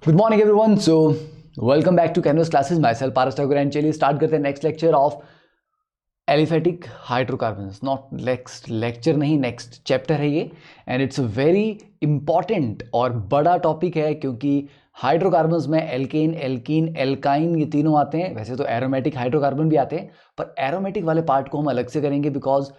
Good morning everyone. So welcome back to Canvas Classes. Myself Paras Thakur and चलिए start करते हैं next lecture of aliphatic hydrocarbons. Not next lecture नहीं, next chapter है ये, and it's a very important और बड़ा topic है क्योंकि हाइड्रोकार्बन्स में एल्केन, एल्कीन, एल्काइन ये तीनों आते हैं। वैसे तो एरोमेटिक हाइड्रोकार्बन भी आते हैं, पर एरोमेटिक वाले पार्ट को हम अलग से करेंगे बिकॉज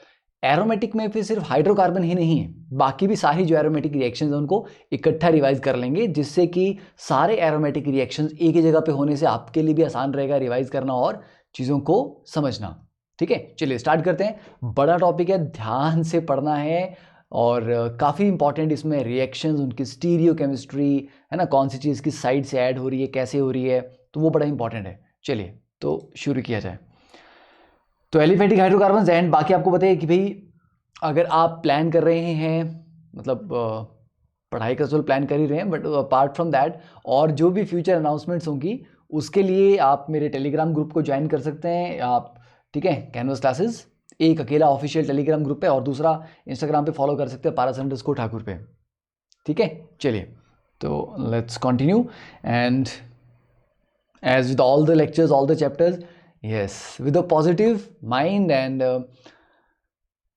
एरोमेटिक में फिर सिर्फ हाइड्रोकार्बन ही नहीं है, बाकी भी सारी जो एरोमेटिक रिएक्शंस हैं उनको इकट्ठा रिवाइज कर लेंगे, जिससे कि सारे एरोमेटिक रिएक्शंस एक ही जगह पे होने से आपके लिए भी आसान रहेगा रिवाइज करना और चीज़ों को समझना। ठीक है, चलिए स्टार्ट करते हैं। बड़ा टॉपिक है, ध्यान से पढ़ना है और काफ़ी इंपॉर्टेंट इसमें रिएक्शंस, उनकी स्टीरियो केमिस्ट्री है ना, कौन सी चीज़ किस साइड से ऐड हो रही है, कैसे हो रही है, तो वो बड़ा इंपॉर्टेंट है। चलिए तो शुरू किया जाए। तो एलिफेटिक हाइड्रोकार्बन्स एंड बाकी आपको बताइए कि भाई अगर आप प्लान कर रहे हैं, मतलब पढ़ाई का तो प्लान कर ही रहे हैं, बट अपार्ट फ्रॉम दैट और जो भी फ्यूचर अनाउंसमेंट्स होंगी उसके लिए आप मेरे टेलीग्राम ग्रुप को ज्वाइन कर सकते हैं आप। ठीक है, कैनवस क्लासेस एक अकेला ऑफिशियल टेलीग्राम ग्रुप पे और दूसरा इंस्टाग्राम पे फॉलो कर सकते हैं पारस_ठाकुर पे। ठीक है, चलिए तो let's continue and as with all the lectures, all the chapters, yes, with a positive mind and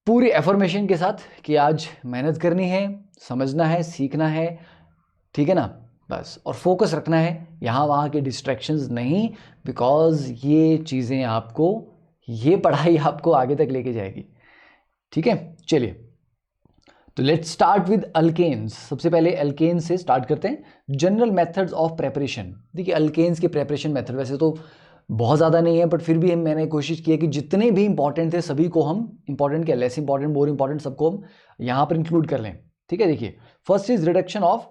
पूरी एफर्मेशन के साथ कि आज मेहनत करनी है, समझना है, सीखना है। ठीक है ना, बस, और फोकस रखना है, यहाँ वहाँ के डिस्ट्रैक्शंस नहीं, बिकॉज ये चीज़ें आपको, ये पढ़ाई आपको आगे तक लेके जाएगी। ठीक है, चलिए तो लेट्स स्टार्ट विद अल्केन्स। सबसे पहले अल्केन्स से स्टार्ट करते हैं। General methods of preparation. देखिए अल्केन्स के प्रेपरेशन मेथड वैसे तो बहुत ज़्यादा नहीं है, बट फिर भी मैंने कोशिश की है कि जितने भी इंपॉर्टेंट थे सभी को हम, इंपॉर्टेंट क्या, लेस इंपॉर्टेंट, मोर इंपॉर्टेंट, सबको हम यहाँ पर इंक्लूड कर लें। ठीक है, देखिए first is reduction of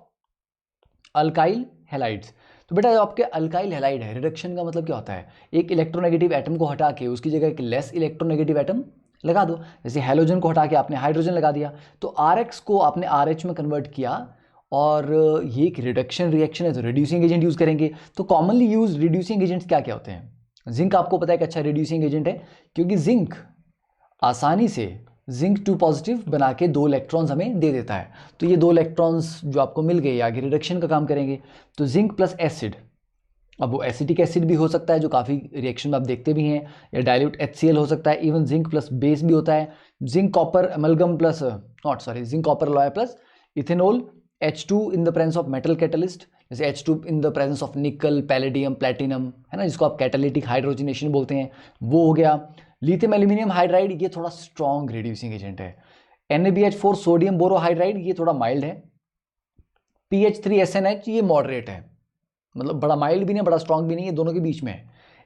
alkyl halides. तो बेटा आपके अल्काइल हैलाइड है, रिडक्शन का मतलब क्या होता है, एक इलेक्ट्रोनेगेटिव एटम को हटा के उसकी जगह एक लेस इलेक्ट्रोनेगेटिव एटम लगा दो। जैसे हैलोजन को हटा के आपने हाइड्रोजन लगा दिया, तो RX को आपने RH में कन्वर्ट किया, और ये एक रिडक्शन रिएक्शन है तो रिड्यूसिंग एजेंट यूज करेंगे। तो कॉमनली यूज रिड्यूसिंग एजेंट्स क्या क्या होते हैं? जिंक आपको पता है कि अच्छा रिड्यूसिंग एजेंट है, क्योंकि जिंक आसानी से जिंक 2 पॉजिटिव बना के 2 इलेक्ट्रॉन्स हमें दे देता है। तो ये 2 इलेक्ट्रॉन्स जो आपको मिल गए आगे रिडक्शन का काम करेंगे। तो जिंक प्लस एसिड, अब वो एसिटिक एसिड भी हो सकता है जो काफ़ी रिएक्शन में आप देखते भी हैं, या डाइल्यूट HCl हो सकता है, इवन जिंक प्लस बेस भी होता है, zinc copper amalgam plus zinc copper alloy plus ethanol, H2 in the presence of metal catalyst, जैसे H2 in the presence of निकल, पैलेडियम, प्लेटिनम, है ना, जिसको आप कैटालिटिक हाइड्रोजनेशन बोलते हैं, वो हो गया। लिथियम एल्यूमिनियम हाइड्राइड, ये थोड़ा स्ट्रॉन्ग रिड्यूसिंग एजेंट है। NaBH4 सोडियम बोरोहाइड्राइड, ये थोड़ा माइल्ड है। PH3SNH, ये मॉडरेट है, मतलब बड़ा माइल्ड भी नहीं, बड़ा स्ट्रॉन्ग भी नहीं, ये दोनों के बीच में है।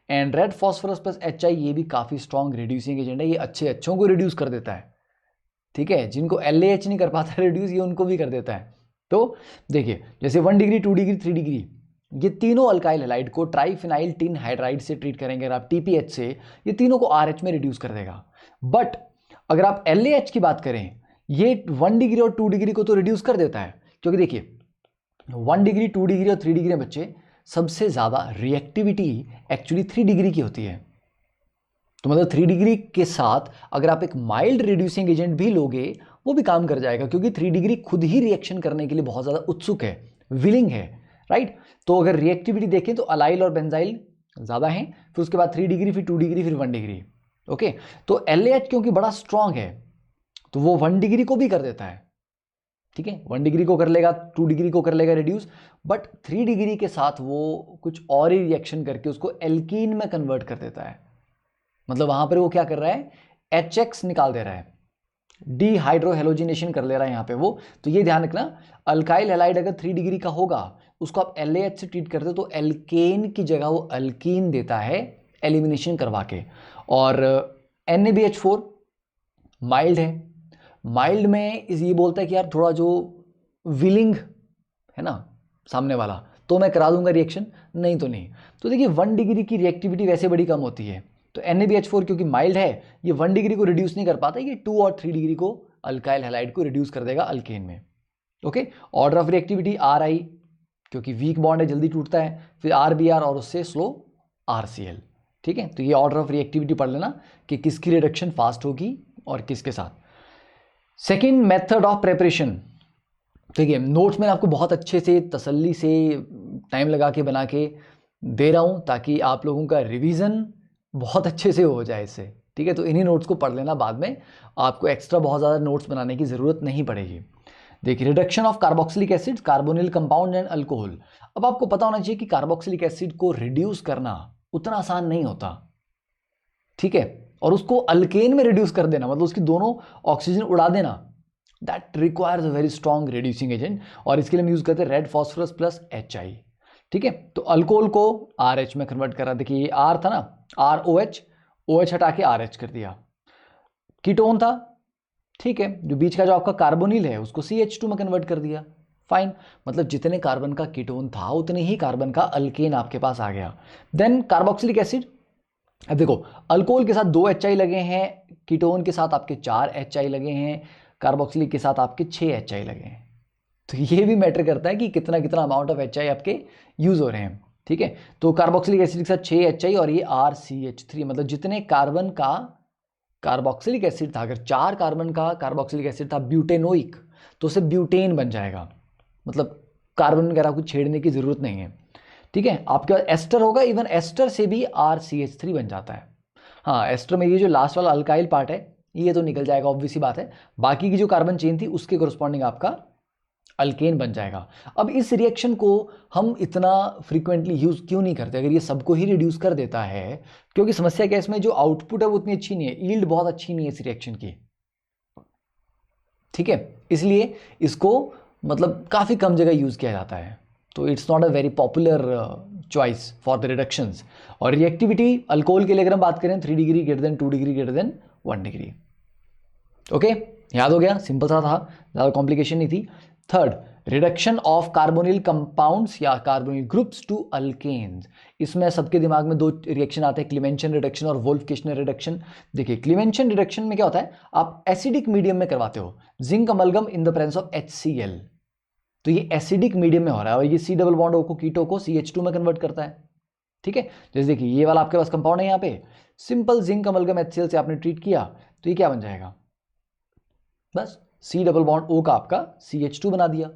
And red phosphorus plus HI, ये भी काफ़ी स्ट्रॉन्ग रिड्यूसिंग एजेंट है, ये अच्छों को रिड्यूस कर देता है। ठीक है, जिनको LAH नहीं कर पाता रिड्यूस, ये उनको भी कर देता है। तो देखिए जैसे 1 डिग्री, 2 डिग्री, 3 डिग्री, ये तीनों अल्काइल हैलाइड को ट्राइफिनाइल टिन हाइड्राइड से ट्रीट करेंगे अगर आप TPH से, ये तीनों को RH में रिड्यूस कर देगा। बट अगर आप LAH की बात करें, ये 1 डिग्री और 2 डिग्री को तो रिड्यूस कर देता है, क्योंकि देखिए 1 डिग्री, 2 डिग्री और 3 डिग्री में बच्चे सबसे ज़्यादा रिएक्टिविटी एक्चुअली 3 डिग्री की होती है। तो मतलब 3 डिग्री के साथ अगर आप एक माइल्ड रिड्यूसिंग एजेंट भी लोगे वो भी काम कर जाएगा, क्योंकि 3 डिग्री खुद ही रिएक्शन करने के लिए बहुत ज़्यादा उत्सुक है, विलिंग है, राइट। तो अगर रिएक्टिविटी देखें तो अलाइल और बेंजाइल ज़्यादा हैं, फिर उसके बाद 3 डिग्री, फिर 2 डिग्री, फिर 1 डिग्री। ओके, तो LAH क्योंकि बड़ा स्ट्रांग है तो वो 1 डिग्री को भी कर देता है। ठीक है, 1 डिग्री को कर लेगा, 2 डिग्री को कर लेगा रिड्यूस, बट 3 डिग्री के साथ वो कुछ और ही रिएक्शन करके उसको एल्कीन में कन्वर्ट कर देता है। मतलब वहां पर वो क्या कर रहा है, HX निकाल दे रहा है, डीहाइड्रोहेलोजिनेशन कर ले रहा है यहाँ पे वो। तो ये ध्यान रखना, अल्काइल हैलाइड अगर 3 डिग्री का होगा उसको आप LAH से ट्रीट करते हो तो एल्केन की जगह वो अल्कीन देता है एलिमिनेशन करवा के। और NaBH4 माइल्ड है, माइल्ड में ये बोलता है कि यार थोड़ा जो विलिंग है ना सामने वाला, तो मैं करा दूंगा रिएक्शन, नहीं तो नहीं। तो देखिए 1 डिग्री की रिएक्टिविटी वैसे बड़ी कम होती है, तो NaBH4 क्योंकि माइल्ड है ये 1 डिग्री को रिड्यूस नहीं कर पाता, ये 2 और 3 डिग्री को अल्काइल हैलाइड को रिड्यूस कर देगा अल्केन में। Okay, order of reactivity RI, क्योंकि वीक बॉन्ड है जल्दी टूटता है, फिर RBR और उससे स्लो RCl। ठीक है, तो ये ऑर्डर ऑफ रिएक्टिविटी पढ़ लेना कि किसकी रिडक्शन फास्ट होगी और किसके साथ। सेकेंड मेथड ऑफ प्रेपरेशन, देखिए नोट्स में आपको बहुत अच्छे से तसल्ली से टाइम लगा के बना के दे रहा हूँ ताकि आप लोगों का रिवीजन बहुत अच्छे से हो जाए इससे, ठीक है। तो इन्हीं नोट्स को पढ़ लेना, बाद में आपको एक्स्ट्रा बहुत ज़्यादा नोट्स बनाने की ज़रूरत नहीं पड़ेगी। देखिए, reduction of carboxylic acid, carbonyl compound and alcohol. अब आपको पता होना चाहिए कि कार्बोक्सिलिक एसिड को रिड्यूस करना उतना आसान नहीं होता, ठीक है। और उसको अल्केन में रिड्यूस कर देना, मतलब उसकी दोनों ऑक्सीजन उड़ा देना, that requires a very strong reducing agent. और इसके लिए हम यूज करते हैं रेड फॉस्फोरस प्लस HI, ठीक है। तो अल्कोहल को RH में कन्वर्ट करा, देखिए ये R था ना, ROH, OH हटा के RH कर दिया। कीटोन था, ठीक है, जो बीच का जो आपका कार्बोनिल है उसको CH2 में कन्वर्ट कर दिया, फाइन। मतलब जितने कार्बन का कीटोन था उतने ही कार्बन का अल्केन आपके पास आ गया। देन कार्बोक्सिलिक एसिड, अब देखो अल्कोहल के साथ 2 HI लगे हैं, कीटोन के साथ आपके 4 HI लगे हैं, कार्बोक्सिलिक के साथ आपके 6 HI लगे हैं। तो ये भी मैटर करता है कि कितना कितना अमाउंट ऑफ HI आपके यूज हो रहे हैं, ठीक है। तो कार्बोक्सिलिक एसिड के साथ 6 HI और ये RCH3, मतलब जितने कार्बन का कार्बोक्सिलिक एसिड था, अगर 4 कार्बन का कार्बोक्सिलिक एसिड था ब्यूटेनोइक, तो उसे ब्यूटेन बन जाएगा, मतलब कार्बन वगैरह कुछ छेड़ने की जरूरत नहीं है, ठीक है। आपके पास एस्टर होगा, इवन एस्टर से भी RCH3 बन जाता है। हाँ, एस्टर में ये जो लास्ट वाला अल्काइल पार्ट है ये तो निकल जाएगा, ऑब्वियस सी बात है। बाकी की जो कार्बन चेन थी उसके कोरस्पॉन्डिंग आपका अल्केन बन जाएगा। अब इस रिएक्शन को हम इतना फ्रीक्वेंटली यूज क्यों नहीं करते, अगर ये सबको ही रिड्यूस कर देता है? क्योंकि समस्या क्या है, इसमें जो आउटपुट है वो उतनी अच्छी नहीं है, ईल्ड बहुत अच्छी नहीं है इस रिएक्शन की, ठीक है। इसलिए इसको मतलब काफ़ी कम जगह यूज़ किया जाता है, तो it's not a very popular choice for the reductions. और रिएक्टिविटी अल्कोहल के लिए अगर हम बात करें 3 degree greater than 2 degree greater than 1 degree. Okay, याद हो गया, सिंपल सा था, ज़्यादा कॉम्प्लिकेशन नहीं थी। Third, reduction of carbonyl compounds या कार्बोनिल ग्रुप्स टू अल्केन्स। इसमें सबके दिमाग में 2 रिएक्शन आते हैं, क्लीमेंशन रिडक्शन और वोल्फ-किश्नर रिडक्शन। देखिए, क्लीमेंशन रिडक्शन में क्या होता है, आप एसिडिक मीडियम में करवाते हो, zinc amalgam in the presence of HCl, तो ये एसिडिक मीडियम में हो रहा है और ये C डबल बॉन्ड O को कीटो को CH2 में कन्वर्ट करता है, ठीक है। जैसे देखिए ये वाला आपके पास कंपाउंड है, यहाँ पे सिंपल जिंक अमलगम HCl से आपने ट्रीट किया तो ये क्या बन जाएगा, बस C डबल बॉन्ड O का आपका CH2 बना दिया,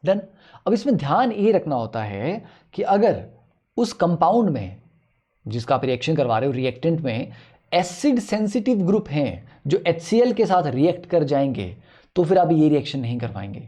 डन। अब इसमें ध्यान ये रखना होता है कि अगर उस कंपाउंड में जिसका आप रिएक्शन करवा रहे हो, रिएक्टेंट में एसिड सेंसिटिव ग्रुप हैं जो HCl के साथ रिएक्ट कर जाएंगे, तो फिर आप ये रिएक्शन नहीं करवाएंगे,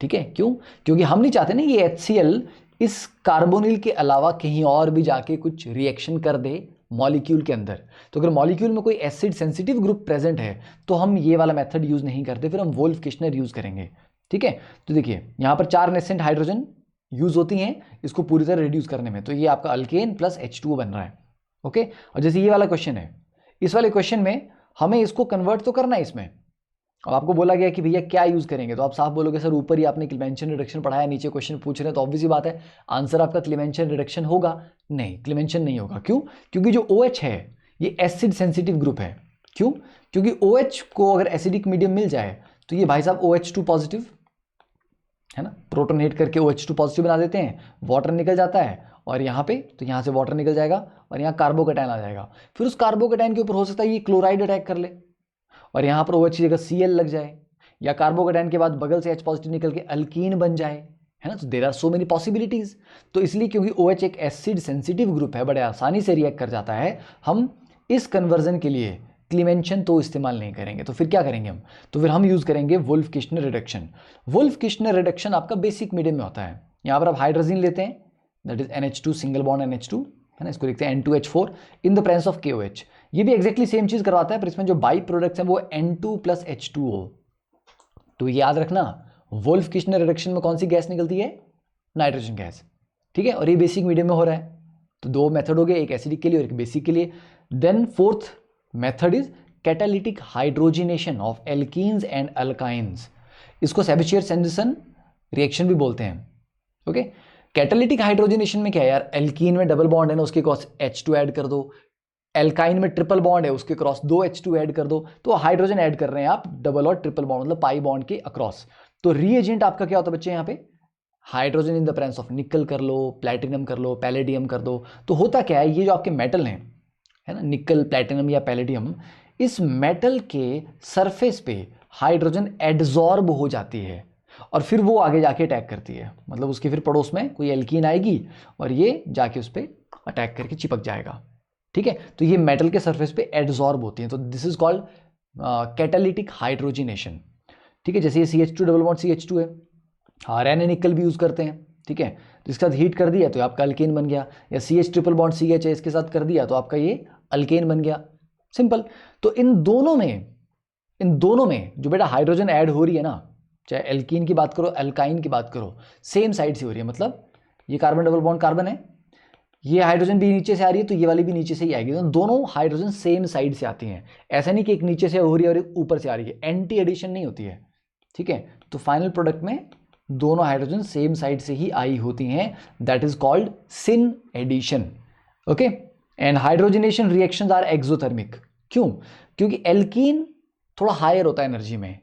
ठीक है। क्यों? क्योंकि हम नहीं चाहते ना ये HCl इस कार्बोनिल के अलावा कहीं और भी जाके कुछ रिएक्शन कर दे मॉलिक्यूल के अंदर। तो अगर मॉलिक्यूल में कोई एसिड सेंसिटिव ग्रुप प्रेजेंट है तो हम ये वाला मेथड यूज नहीं करते, फिर हम वोल्फ-किश्नर यूज करेंगे, ठीक है। तो देखिए यहां पर 4 नेसेंट हाइड्रोजन यूज होती हैं इसको पूरी तरह रिड्यूस करने में, तो ये आपका अल्केन प्लस H2O बन रहा है, ओके। और जैसे ये वाला क्वेश्चन है, इस वाले क्वेश्चन में हमें इसको कन्वर्ट तो करना है इसमें, और आपको बोला गया कि भैया क्या यूज करेंगे, तो आप साफ बोलोगे सर ऊपर ही आपने क्लीमेंशन रिडक्शन पढ़ाया, नीचे क्वेश्चन पूछ रहे हैं, तो ऑब्वियस ही बात है आंसर आपका क्लीमेंशन रिडक्शन होगा। नहीं, क्लीमेंशन नहीं होगा, क्यों? क्योंकि जो OH है ये एसिड सेंसिटिव ग्रुप है। क्यों? क्योंकि OH को अगर एसिडिक मीडियम मिल जाए तो ये भाई साहब OH2 पॉजिटिव है ना, प्रोटोन हिट करके OH2 पॉजिटिव बना देते हैं, वाटर निकल जाता है और यहाँ पे तो यहाँ से वाटर निकल जाएगा और यहाँ कार्बोकेटाइन आ जाएगा, फिर उस कार्बोकेटाइन के ऊपर हो सकता है ये क्लोराइड अटैक कर ले और यहाँ पर OH की जगह Cl लग जाए, या कार्बोकेटाइन के बाद बगल से H पॉजिटिव निकल के अल्कीन बन जाए, है ना। तो there are so many possibilities. तो इसलिए क्योंकि OH एक एसिड सेंसिटिव ग्रुप है, बड़े आसानी से रिएक्ट कर जाता है, हम इस कन्वर्जन के लिए क्लीमेंशन तो इस्तेमाल नहीं करेंगे। तो फिर क्या करेंगे हम, तो फिर हम यूज करेंगे वोल्फ-किश्नर रिडक्शन। वोल्फ-किश्नर रिडक्शन आपका बेसिक मीडियम में होता है। यहाँ पर आप हाइड्रोजन लेते हैं, that is NH2 single bond NH2, है ना, इसको लिखते हैं N2H4 in the presence of KOH। ये भी एक्जैक्टली सेम चीज करवाता है, पर इसमें जो बाई प्रोडक्ट्स हैं वो N2 प्लस H2O। तो याद रखना वोल्फ-किश्नर रिडक्शन में कौन सी गैस निकलती है, नाइट्रोजन गैस, ठीक है। और ये बेसिक मीडियम में हो रहा है, तो 2 मेथड हो गए, एक एसिडिक के लिए और एक बेसिक के लिए। Then fourth method is catalytic hydrogenation of alkenes and alkynes. इसको सेबेशियर-सेंडरसन रिएक्शन भी बोलते हैं, ओके। कैटालिटिक हाइड्रोजिनेशन में क्या है यार, एल्कीन में डबल बॉन्ड है ना, उसके क्रॉस H2 ऐड कर दो, एल्काइन में ट्रिपल बॉन्ड है उसके क्रॉस 2 H2 ऐड कर दो, तो हाइड्रोजन ऐड कर रहे हैं आप डबल और ट्रिपल बॉन्ड, मतलब पाई बॉन्ड के अक्रॉस। तो रीएजेंट आपका क्या होता है बच्चे, यहाँ पे hydrogen in the presence of निकल कर लो, प्लैटिनम कर लो, पैलेडियम कर दो। तो होता क्या है, ये जो आपके मेटल हैं, है ना, निकल, प्लैटिनम या पैलेडियम, इस मेटल के सरफेस पे हाइड्रोजन एडजॉर्ब हो जाती है। और फिर वो आगे जाके अटैक करती है, मतलब उसके फिर पड़ोस में कोई एल्कीन आएगी और ये जाके उस पर अटैक करके चिपक जाएगा। ठीक है, तो ये मेटल के सरफेस पे एडजॉर्ब होती है, तो this is called catalytic hydrogenation. ठीक है, जैसे ये CH2 डबल बॉन्ड CH2 है, आयरन एंड निकल भी यूज करते हैं। ठीक है, तो इसके साथ हीट कर दिया तो आपका अल्केन बन गया, या CH ट्रिपल बॉन्ड CH है इसके साथ कर दिया तो आपका ये अल्केन बन गया, सिंपल। तो इन दोनों में जो बेटा हाइड्रोजन ऐड हो रही है ना, चाहे एल्कीन की बात करो अल्काइन की बात करो, सेम साइड से हो रही है। मतलब ये कार्बन डबल बॉन्ड कार्बन है, ये हाइड्रोजन भी नीचे से आ रही है तो ये वाली भी नीचे से ही आएगी, तो दोनों हाइड्रोजन सेम साइड से आती हैं। ऐसा नहीं कि एक नीचे से हो रही है और एक ऊपर से आ रही है, एंटी एडिशन नहीं होती है। ठीक है, तो फाइनल प्रोडक्ट में दोनों हाइड्रोजन सेम साइड से ही आई होती हैं, that is called syn addition. Okay, and hydrogenation reactions are exothermic. क्यों? क्योंकि एल्कीन थोड़ा हायर होता है एनर्जी में,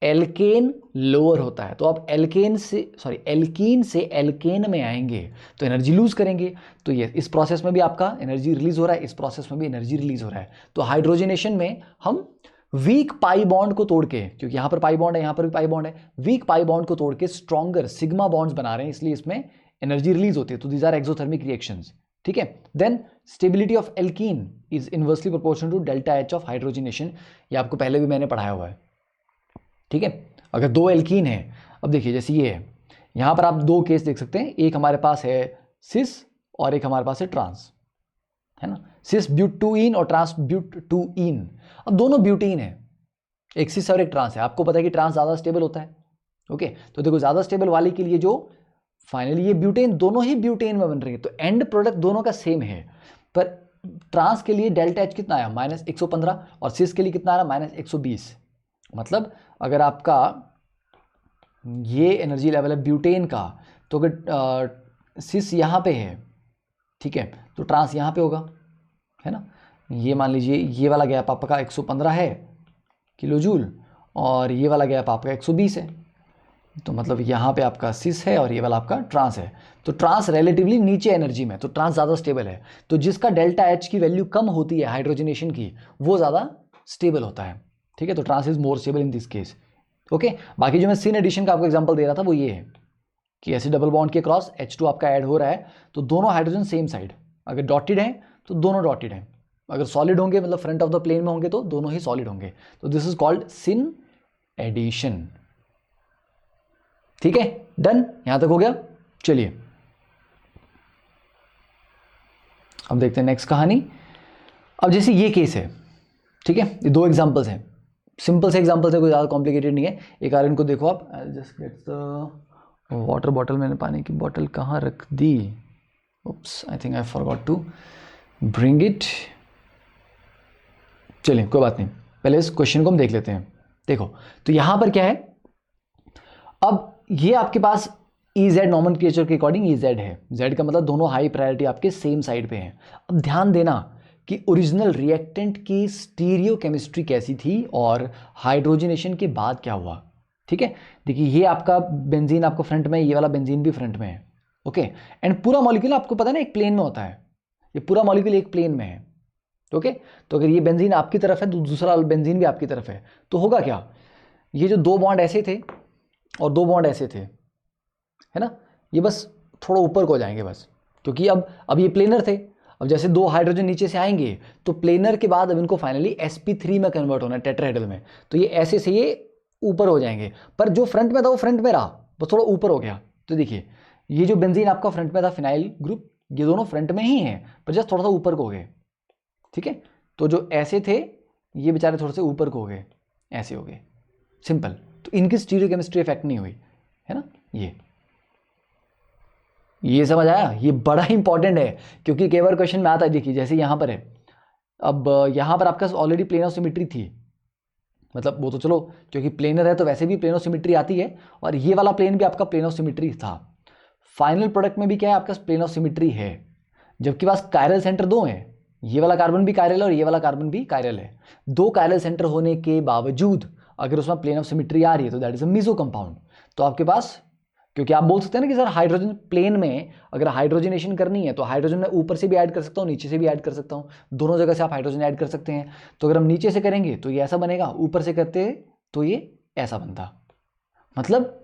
एल्केन लोअर होता है। तो आप एल्कीन से एल्केन में आएंगे तो एनर्जी लूज करेंगे। तो ये इस प्रोसेस में भी आपका एनर्जी रिलीज हो रहा है, इस प्रोसेस में भी एनर्जी रिलीज हो रहा है। तो हाइड्रोजनेशन में हम वीक पाई बॉन्ड को तोड़ के, क्योंकि यहां पर पाई बॉन्ड है, यहां पर भी पाई बॉन्ड है, वीक पाई बॉन्ड को तोड़ के स्ट्रॉन्गर सिग्मा बॉन्ड्स बना रहे हैं, इसलिए इसमें एनर्जी रिलीज होती है। तो दीज आर एक्सोथर्मिक रिएक्शंस। ठीक है, then stability of alkene is inversely proportional to delta H of hydrogenation. ये आपको पहले भी मैंने पढ़ाया हुआ है। ठीक है, अगर दो एल्कीन है, अब देखिए जैसे ये है, यहां पर आप दो केस देख सकते हैं, एक हमारे पास है सिस और एक हमारे पास है ट्रांस, है ना, सिस ब्यूटूइन और ट्रांस ब्यूटूइन। अब दोनों ब्यूटीन है, एक सिस और एक ट्रांस है। आपको पता है कि ट्रांस ज्यादा स्टेबल होता है। ओके, तो देखो ज्यादा स्टेबल वाले के लिए जो फाइनली ये ब्यूटेन, दोनों ही ब्यूटेन में बन रही है, तो एंड प्रोडक्ट दोनों का सेम है। पर ट्रांस के लिए डेल्टा एच कितना आया -115 और सिस के लिए कितना आ रहा -120। मतलब अगर आपका ये एनर्जी लेवल है ब्यूटेन का, तो अगर सिस यहाँ पे है, ठीक है, तो ट्रांस यहाँ पे होगा, है ना। ये मान लीजिए ये वाला गैप आपका 115 है किलो जूल और ये वाला गैप आपका 120 है, तो मतलब यहाँ पे आपका सिस है और ये वाला आपका ट्रांस है। तो ट्रांस रिलेटिवली नीचे एनर्जी में, तो ट्रांस ज़्यादा स्टेबल है। तो जिसका डेल्टा एच की वैल्यू कम होती है हाइड्रोजनेशन की, वो ज़्यादा स्टेबल होता है। ठीक है, तो trans is more stable in this case. Okay, बाकी जो मैं सिन एडिशन का आपको एग्जांपल दे रहा था वो ये है कि ऐसे डबल बॉन्ड के क्रॉस H2 आपका ऐड हो रहा है, तो दोनों हाइड्रोजन सेम साइड, अगर डॉटेड हैं तो दोनों डॉटेड हैं, अगर सॉलिड होंगे मतलब फ्रंट ऑफ द प्लेन में होंगे तो दोनों ही सॉलिड होंगे। तो this is called syn addition. ठीक है, डन, यहां तक हो गया। चलिए अब देखते हैं नेक्स्ट कहानी। अब जैसे ये केस है, ठीक है, ये दो एग्जांपल्स हैं, सिंपल से एग्जांपल्स है, कोई ज़्यादा कॉम्प्लिकेटेड नहीं है। एक आर इनको देखो आप, just get the water bottle, मैंने पानी की बॉटल कहाँ रख दी, oops, I think I forgot to bring it. चलिए कोई बात नहीं, पहले इस क्वेश्चन को हम देख लेते हैं। देखो तो यहां पर क्या है, अब ये आपके पास EZ नॉमेनक्लेचर के अकॉर्डिंग EZ है, Z का मतलब दोनों हाई प्रायोरिटी आपके सेम साइड पे हैं। अब ध्यान देना कि ओरिजिनल रिएक्टेंट की स्टीरियो केमिस्ट्री कैसी थी और हाइड्रोजनेशन के बाद क्या हुआ। ठीक है, देखिए ये आपका बेंजीन आपको फ्रंट में, ये वाला बेंजीन भी फ्रंट में है। ओके, एंड पूरा मॉलिक्यूल आपको पता है ना एक प्लेन में होता है, ये पूरा मॉलिक्यूल एक प्लेन में है। ओके, तो अगर ये बेंजीन आपकी तरफ है तो दूसरा बेंजीन भी आपकी तरफ है, तो होगा क्या, ये जो दो बॉन्ड ऐसे थे और दो बॉन्ड ऐसे थे, है ना, ये बस थोड़ा ऊपर को हो जाएंगे बस, क्योंकि अब ये प्लेनर थे। अब जैसे दो हाइड्रोजन नीचे से आएंगे तो प्लेनर के बाद अब इनको फाइनली sp3 में कन्वर्ट होना है, टेट्राहेड्रल में, तो ये ऐसे से ये ऊपर हो जाएंगे। पर जो फ्रंट में था वो फ्रंट में रहा, वो थोड़ा ऊपर हो गया। तो देखिए ये जो बेंजीन आपका फ्रंट में था फिनाइल ग्रुप, ये दोनों फ्रंट में ही हैं पर जस्ट थोड़ा सा ऊपर को हो गए। ठीक है, तो जो ऐसे थे ये बेचारे थोड़े से ऊपर को हो गए, ऐसे हो गए, सिंपल। तो इनकी स्टीरियोकेमिस्ट्री इफेक्ट नहीं हुई, है ना। ये समझ आया, ये बड़ा इंपॉर्टेंट है क्योंकि कई बार क्वेश्चन में आता है। देखिए जैसे यहाँ पर है, अब यहाँ पर आपका ऑलरेडी प्लेन ऑफ सिमेट्री थी, मतलब वो तो चलो क्योंकि प्लेनर है तो वैसे भी प्लेन ऑफ सिमेट्री आती है, और ये वाला प्लेन भी आपका प्लेन ऑफ सिमेट्री था। फाइनल प्रोडक्ट में भी क्या है, आपका प्लेन ऑफ सिमेट्री है, जबकि पास कायरल सेंटर दो हैं, ये वाला कार्बन भी कायरल है और ये वाला कार्बन भी कायरल है। दो कायरल सेंटर होने के बावजूद अगर उसमें प्लेन ऑफ सिमेट्री आ रही है तो that is a meso compound. तो आपके पास, क्योंकि आप बोल सकते हैं ना कि सर हाइड्रोजन प्लेन में अगर हाइड्रोजनेशन करनी है तो हाइड्रोजन मैं ऊपर से भी ऐड कर सकता हूँ, नीचे से भी ऐड कर सकता हूँ, दोनों जगह से आप हाइड्रोजन ऐड कर सकते हैं। तो अगर हम नीचे से करेंगे तो ये ऐसा बनेगा, ऊपर से करते तो ये ऐसा बनता। मतलब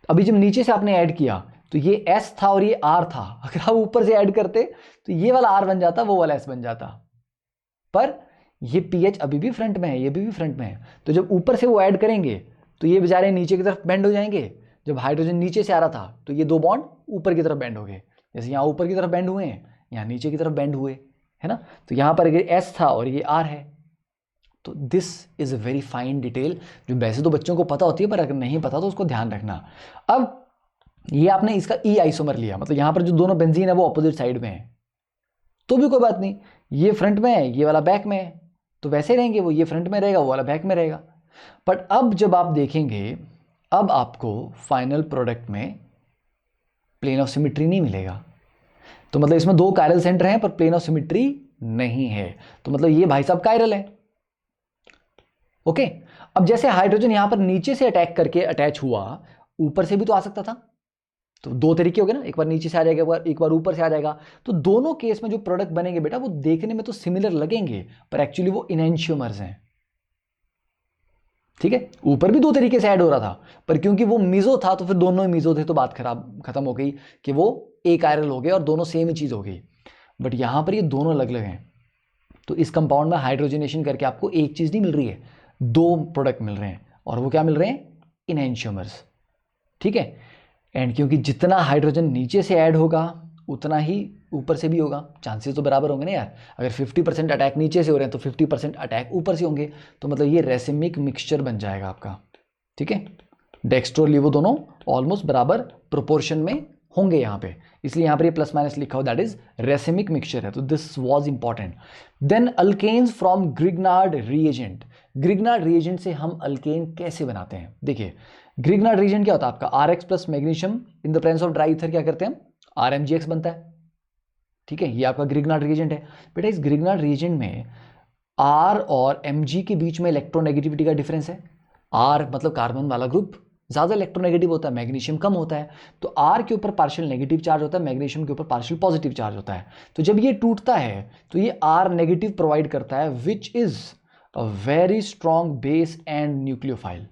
अभी जब नीचे से आपने ऐड किया तो ये S था और ये R था, अगर आप ऊपर से ऐड करते तो ये वाला R बन जाता, वो वाला S बन जाता, पर ये pH अभी भी फ्रंट में है, ये भी फ्रंट में है। तो जब ऊपर से वो ऐड करेंगे तो ये बेचारे नीचे की तरफ बेंड हो जाएंगे। जब हाइड्रोजन नीचे से आ रहा था तो ये दो बॉन्ड ऊपर की तरफ बेंड हो गए, जैसे यहाँ ऊपर की तरफ बेंड हुए हैं, यहाँ नीचे की तरफ बेंड हुए, है ना। तो यहाँ पर ये S था और ये R है। तो this is a very fine detail जो वैसे तो बच्चों को पता होती है, पर अगर नहीं पता तो उसको ध्यान रखना। अब ये आपने इसका ई आइसोमर लिया, मतलब यहाँ पर जो दोनों बेंजीन है वो अपोजिट साइड में है, तो भी कोई बात नहीं, ये फ्रंट में है ये वाला बैक में है, तो वैसे रहेंगे, वो ये फ्रंट में रहेगा वो वाला बैक में रहेगा। बट अब जब आप देखेंगे, अब आपको फाइनल प्रोडक्ट में प्लेन ऑफ सिमिट्री नहीं मिलेगा। तो मतलब इसमें दो कायरल सेंटर हैं पर प्लेन ऑफ सिमिट्री नहीं है, तो मतलब ये भाई साहब कायरल है। ओके, अब जैसे हाइड्रोजन यहां पर नीचे से अटैक करके अटैच हुआ, ऊपर से भी तो आ सकता था, तो दो तरीके हो गए ना, एक बार नीचे से आ जाएगा, एक बार ऊपर से आ जाएगा। तो दोनों केस में जो प्रोडक्ट बनेंगे बेटा वो देखने में तो सिमिलर लगेंगे, पर एक्चुअली वो इनएंशियोमर्स हैं। ठीक है, ऊपर भी दो तरीके से ऐड हो रहा था, पर क्योंकि वो मीजो था तो फिर दोनों ही मीजो थे, तो बात खत्म हो गई कि वो एक आयरल हो गए और दोनों सेम ही चीज हो गई। बट यहां पर ये दोनों अलग अलग हैं, तो इस कंपाउंड में हाइड्रोजनेशन करके आपको एक चीज नहीं मिल रही है, दो प्रोडक्ट मिल रहे हैं, और वो क्या मिल रहे हैं, इनएंशियोमर्स। ठीक है, एंड क्योंकि जितना हाइड्रोजन नीचे से ऐड होगा उतना ही ऊपर से भी होगा, चांसेस तो बराबर होंगे ना यार। अगर 50% अटैक नीचे से हो रहे हैं तो 50% अटैक ऊपर से होंगे, तो मतलब ये रेसिमिक मिक्सचर बन जाएगा आपका। ठीक है, डेक्स्ट्रो लिवो दोनों ऑलमोस्ट बराबर प्रोपोर्शन में होंगे यहाँ पे, इसलिए यहाँ पर ये प्लस माइनस लिखा हो, दैट इज रेसिमिक मिक्सचर है, तो this was important. Then alkanes from Grignard reagent. Grignard reagent से हम अल्केन कैसे बनाते हैं, देखिए ग्रिग्नार्ड रिएजेंट क्या होता है आपका, RX plus magnesium in the presence of dry ether क्या करते हैं, RMgX बनता है। ठीक है, ये आपका ग्रिग्नार्ड रिएजेंट है। बेटा इस ग्रिग्नार्ड रिएजेंट में R और Mg के बीच में इलेक्ट्रोनेगेटिविटी का डिफरेंस है। R मतलब कार्बन वाला ग्रुप ज्यादा इलेक्ट्रोनेगेटिव होता है, मैग्नीशियम कम होता है, तो R के ऊपर पार्शियल नेगेटिव चार्ज होता है, मैग्नीशियम के ऊपर पार्शियल पॉजिटिव चार्ज होता है। तो जब ये टूटता है तो ये R नेगेटिव प्रोवाइड करता है, which is a very strong base and nucleophile.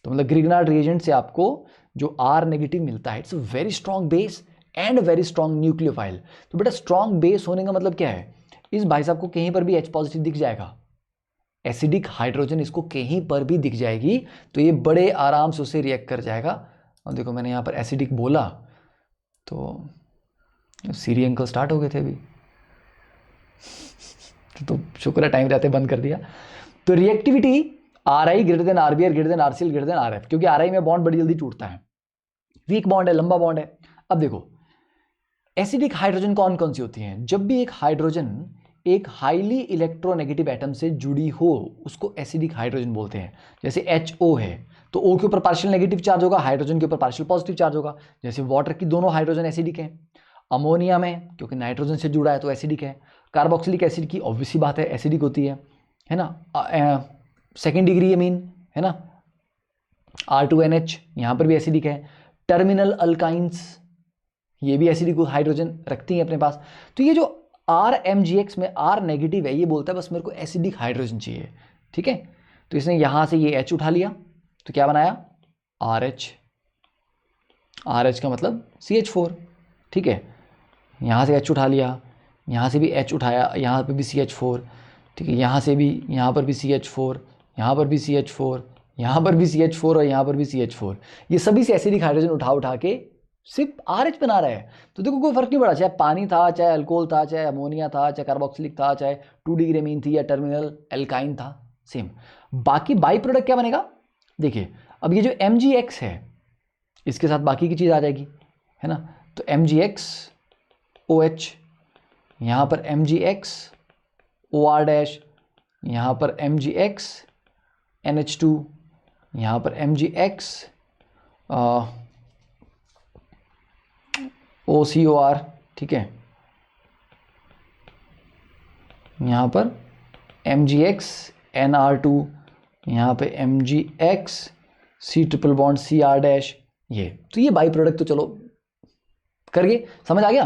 तो मतलब ग्रिग्नार्ड रिएजेंट से आपको जो R नेगेटिव मिलता है, it's a very strong base and very strong nucleophile. तो बेटा स्ट्रॉन्ग बेस होने का मतलब क्या है, इस भाई साहब को कहीं पर भी H पॉजिटिव दिख जाएगा, एसिडिक हाइड्रोजन इसको कहीं पर भी दिख जाएगी, तो ये बड़े आराम से उसे रिएक्ट कर जाएगा। और देखो मैंने यहाँ पर एसिडिक बोला तो सीरी अंकल स्टार्ट हो गए थे अभी तो शुक्र है टाइम रहते बंद कर दिया। तो reactivity RI greater than RBr greater than RCl greater than RF, क्योंकि RI में बॉन्ड बड़ी जल्दी टूटता है, वीक बॉन्ड है, लंबा बॉन्ड है। अब देखो एसिडिक हाइड्रोजन कौन कौन सी होती हैं, जब भी एक हाइड्रोजन एक हाईली इलेक्ट्रोनेगेटिव एटम से जुड़ी हो उसको एसिडिक हाइड्रोजन बोलते हैं। जैसे HO है तो O के ऊपर पार्शियल नेगेटिव चार्ज होगा, हाइड्रोजन के ऊपर पार्शियल पॉजिटिव चार्ज होगा। जैसे वाटर की दोनों हाइड्रोजन एसिडिक हैं। अमोनिया में क्योंकि नाइट्रोजन से जुड़ा है तो एसिडिक है। कार्बोक्सिलिक एसिड की ऑब्वियसली बात है एसिडिक होती है ना, सेकेंड डिग्री अमीन है ना, R2NH यहाँ पर भी एसिडिक है। टर्मिनल अल्काइंस ये भी एसिडिक हाइड्रोजन रखती हैं अपने पास। तो ये जो RMgX में R नेगेटिव है, ये बोलता है बस मेरे को एसिडिक हाइड्रोजन चाहिए। ठीक है, तो इसने यहां से ये H उठा लिया तो क्या बनाया RH, RH का मतलब CH4। ठीक है, यहां से H उठा लिया, यहां से भी H उठाया, यहां पर भी CH4। ठीक है, यहां से भी, यहां पर भी CH4, यहां पर भी CH4, यहां पर भी CH4 और यहां पर भी CH4। ये सभी से एसिडिक हाइड्रोजन उठा के सिर्फ RH बना रहा है। तो देखो कोई फर्क नहीं पड़ा, चाहे पानी था, चाहे अल्कोहल था, चाहे अमोनिया था, चाहे कार्बोक्सिलिक था, चाहे 2 डिग्री अमीन थी या टर्मिनल एल्काइन था, सेम। बाकी बाई प्रोडक्ट क्या बनेगा, देखिए अब ये जो MgX है इसके साथ बाकी की चीज आ जाएगी, है ना। तो MgX OH, यहां पर MgX OR डैश, यहां पर MgX NH2, यहां पर MgX OCOR। ठीक है, यहां पर MgX NR2, यहां पे MgX C triple bond CR dash. ये तो ये बाई प्रोडक्ट तो चलो कर गए, समझ आ गया।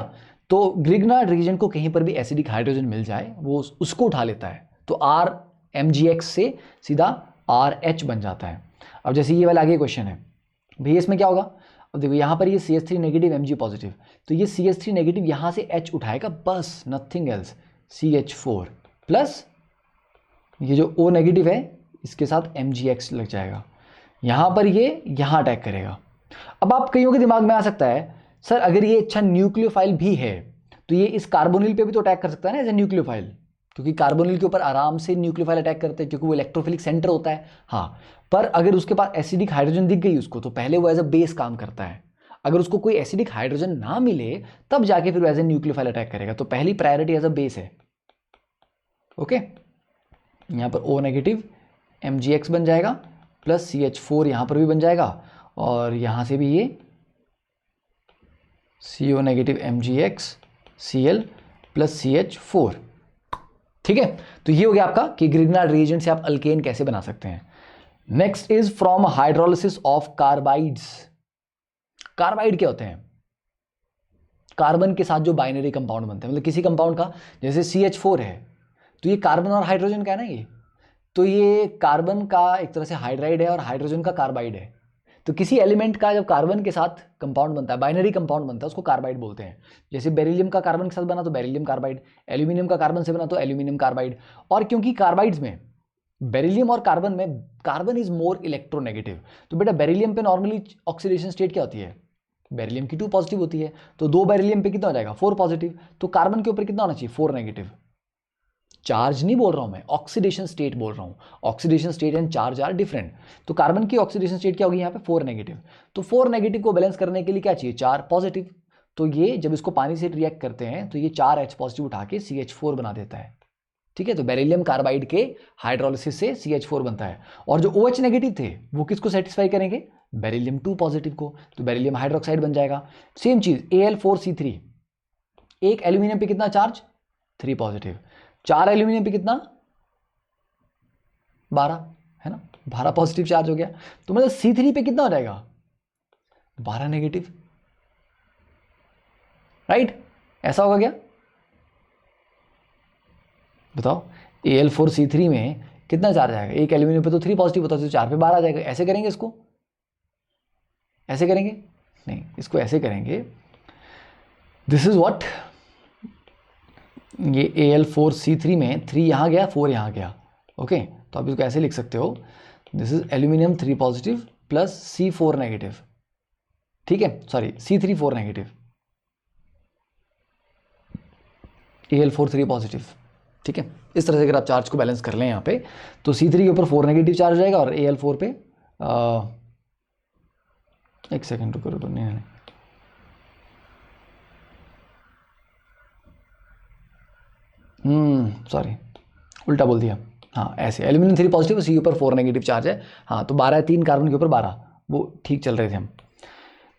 तो ग्रिग्नार्ड रीजन को कहीं पर भी एसिडिक हाइड्रोजन मिल जाए वो उसको उठा लेता है, तो RMgX से सीधा RH बन जाता है। अब जैसे ये वाला आगे क्वेश्चन है, भैया इसमें क्या होगा, अब देखो यहाँ पर ये CH3 नेगेटिव Mg पॉजिटिव, तो ये CH3 नेगेटिव यहाँ से H उठाएगा बस, नथिंग एल्स, CH4 प्लस ये जो O नेगेटिव है इसके साथ MgX लग जाएगा, यहाँ पर ये यहाँ अटैक करेगा। अब आप कईयों के दिमाग में आ सकता है सर अगर ये अच्छा न्यूक्लियोफाइल भी है तो ये इस कार्बोनिल पे भी तो अटैक कर सकता है ना एज ए न्यूक्लियोफाइल, क्योंकि कार्बोनिल के ऊपर आराम से न्यूक्लियोफाइल अटैक करते हैं क्योंकि वो इलेक्ट्रोफिलिक सेंटर होता है। हाँ, पर अगर उसके पास एसिडिक हाइड्रोजन दिख गई उसको तो पहले वो एज अ बेस काम करता है, अगर उसको कोई एसिडिक हाइड्रोजन ना मिले तब जाके फिर एज ए न्यूक्लियोफाइल अटैक करेगा, तो पहली प्रायोरिटी एज अ बेस है। ओके, यहाँ पर O नेगेटिव MgX बन जाएगा प्लस CH4 यहाँ पर भी बन जाएगा, और यहाँ से भी ये CO negative MgX Cl plus CH4। ठीक है, तो ये हो गया आपका कि ग्रिग्नार्ड रिएजेंट से आप अल्केन कैसे बना सकते हैं। Next is from hydrolysis of carbides. Carbide क्या होते हैं, कार्बन के साथ जो बाइनरी कंपाउंड बनते हैं, मतलब किसी कंपाउंड का, जैसे CH4 है तो ये कार्बन और हाइड्रोजन का है ना, ये तो ये कार्बन का एक तरह से हाइड्राइड है और हाइड्रोजन का कार्बाइड है। तो किसी एलिमेंट का जब कार्बन के साथ कंपाउंड बनता है, बाइनरी कंपाउंड बनता है, उसको कार्बाइड बोलते हैं। जैसे बेरिलियम का कार्बन के साथ बना तो बेरिलियम कार्बाइड, एल्यूमिनियम का कार्बन से बना तो एल्यूमिनियम कार्बाइड। और क्योंकि कार्बाइड्स में बेरिलियम और कार्बन में कार्बन इज मोर इलेक्ट्रोनेगेटिव, तो बेटा बेरिलियम पे नॉर्मली ऑक्सीडेशन स्टेट क्या होती है, बेरिलियम की 2 पॉजिटिव होती है, तो 2 बेरिलियम पे कितना हो जाएगा 4 पॉजिटिव, तो कार्बन के ऊपर कितना होना चाहिए 4 नेगेटिव। चार्ज नहीं बोल रहा हूं मैं, ऑक्सीडेशन स्टेट बोल रहा हूं, oxidation state and charge are different. तो कार्बन की ऑक्सीडेशन स्टेट क्या होगी यहाँ पे 4 नेगेटिव, तो 4 नेगेटिव को बैलेंस करने के लिए क्या चाहिए 4 पॉजिटिव, तो ये जब इसको पानी से रिएक्ट करते हैं तो ये 4 H पॉजिटिव उठा के CH4 बना देता है। ठीक है, तो बेरिलियम कार्बाइड के हाइड्रोलिसिस से CH4 बनता है, और जो OH नेगेटिव थे वो किसको सेटिस्फाई करेंगे, बेरिलियम 2 पॉजिटिव को, तो बेरिलियम हाइड्रोक्साइड बन जाएगा। सेम चीज Al4C3, एक एल्यूमिनियम पे कितना चार्ज 3 पॉजिटिव, 4 एल्यूमिनियम पे कितना 12 है ना, 12 पॉजिटिव चार्ज हो गया, तो मतलब C3 पे कितना हो जाएगा 12 नेगेटिव, राइट, ऐसा होगा क्या बताओ। Al4C3 में कितना चार्ज आएगा, एक एल्यूमिनियम पे तो 3 पॉजिटिव होता है तो 4 पे 12 आ जाएगा। ऐसे करेंगे इसको, ऐसे करेंगे नहीं, इसको ऐसे करेंगे, दिस इज व्हाट, ये Al4C3 में 3 यहाँ गया 4 यहाँ गया, ओके, तो आप इसको ऐसे लिख सकते हो, this is aluminium 3 positive plus C4 negative, ठीक है, sorry C3 4 negative, Al4 3 positive, ठीक है। इस तरह से अगर आप चार्ज को बैलेंस कर लें यहाँ पे तो C3 के ऊपर 4 नेगेटिव चार्ज हो जाएगा और Al4 पे एक सेकेंड रुको नहीं, सॉरी उल्टा बोल दिया, हाँ ऐसे एल्यूमिनियम 3 पॉजिटिव सी ऊपर 4 नेगेटिव चार्ज है, हाँ तो 12 3 कार्बन के ऊपर 12, वो ठीक चल रहे थे हम।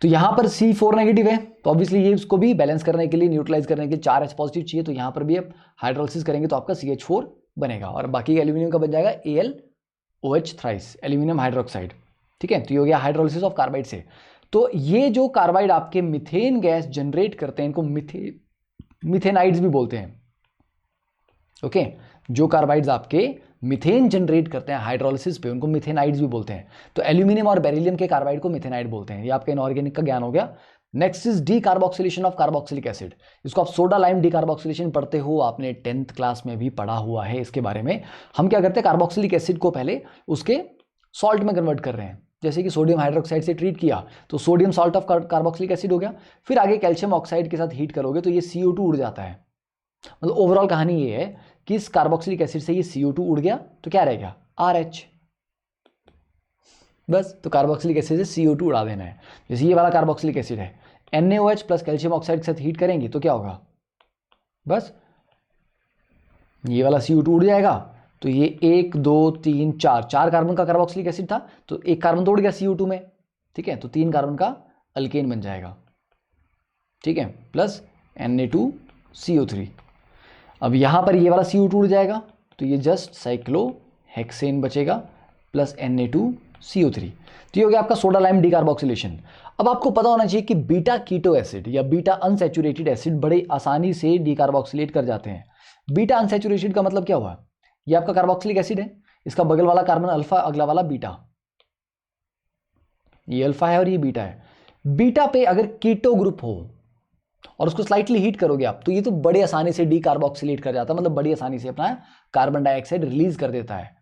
तो यहाँ पर C4 नेगेटिव है तो ऑब्वियसली ये उसको भी बैलेंस करने के लिए, न्यूट्रलाइज करने के लिए 4 H पॉजिटिव चाहिए, तो यहाँ पर भी आप हाइड्रोलिसिस करेंगे तो आपका CH4 बनेगा, और बाकी एल्यूमिनियम का बन जाएगा AlOH थ्राइस, एल्यूमिनियम हाइड्रोक्साइड, ठीक है। तो ये हो गया हाइड्रोलिसिस ऑफ कार्बाइड से। तो ये जो कार्बाइड आपके मिथेन गैस जनरेट करते हैं इनको मिथेनाइड्स भी बोलते हैं, ओके। जो कार्बाइड्स आपके मिथेन जनरेट करते हैं हाइड्रोलिसिस पे उनको मिथेनाइड्स भी बोलते हैं। तो एल्यूमिनियम और बेरिलियम के कार्बाइड को मिथेनाइड बोलते हैं। ये आपका इनऑर्गेनिक का ज्ञान हो गया। Next is D carboxylation of carboxylic acid. इसको आप सोडा लाइम डी कार्बोक्सिलेशन पढ़ते हो, आपने 10th क्लास में भी पढ़ा हुआ है इसके बारे में। हम क्या करते हैं, कार्बोक्सिलिक एसिड को पहले उसके सॉल्ट में कन्वर्ट कर रहे हैं, जैसे कि सोडियम हाइड्रोक्साइड से ट्रीट किया तो sodium salt of carboxylic acid हो गया। फिर आगे कैल्शियम ऑक्साइड के साथ हीट करोगे तो ये CO2 उड़ जाता है। मतलब ओवरऑल कहानी ये है कि इस कार्बोक्सिलिक एसिड से ये CO2 उड़ गया तो क्या रहेगा RH, बस। तो कार्बोक्सिलिक एसिड से CO2 उड़ा देना है। जैसे ये वाला कार्बोक्सिलिक एसिड है, NaOH प्लस कैल्शियम ऑक्साइड के साथ हीट करेंगे तो क्या होगा, बस ये वाला CO2 उड़ जाएगा। तो ये 1 2 3 4 कार्बन का कार्बोक्सिलिक एसिड था तो एक कार्बन तो उड़ गया CO2 में, ठीक है, तो 3 कार्बन का अल्केन बन जाएगा, ठीक है, प्लस Na2CO3। अब यहां पर ये वाला CO2 उड़ जाएगा तो ये जस्ट साइक्लोहेक्सेन बचेगा प्लस Na2CO3। तो ये हो गया आपका सोडा लाइम डीकार्बोक्सिलेशन। अब आपको पता होना चाहिए कि बीटा कीटो एसिड या बीटा अनसैचुरेटेड एसिड बड़े आसानी से डीकार्बोक्सिलेट कर जाते हैं। बीटा अनसैचुरेटेड का मतलब क्या हुआ, ये आपका कार्बोक्सिलिक एसिड है, इसका बगल वाला कार्बन अल्फा, अगला वाला बीटा, ये अल्फा है और ये बीटा है। बीटा पे अगर कीटो ग्रुप हो और उसको स्लाइटली हीट करोगे आप, तो ये तो बड़ी आसानी से डीकार्बोक्सिलेट कर जाता है, मतलब बड़ी आसानी से अपना कार्बन डाइऑक्साइड रिलीज कर देता है।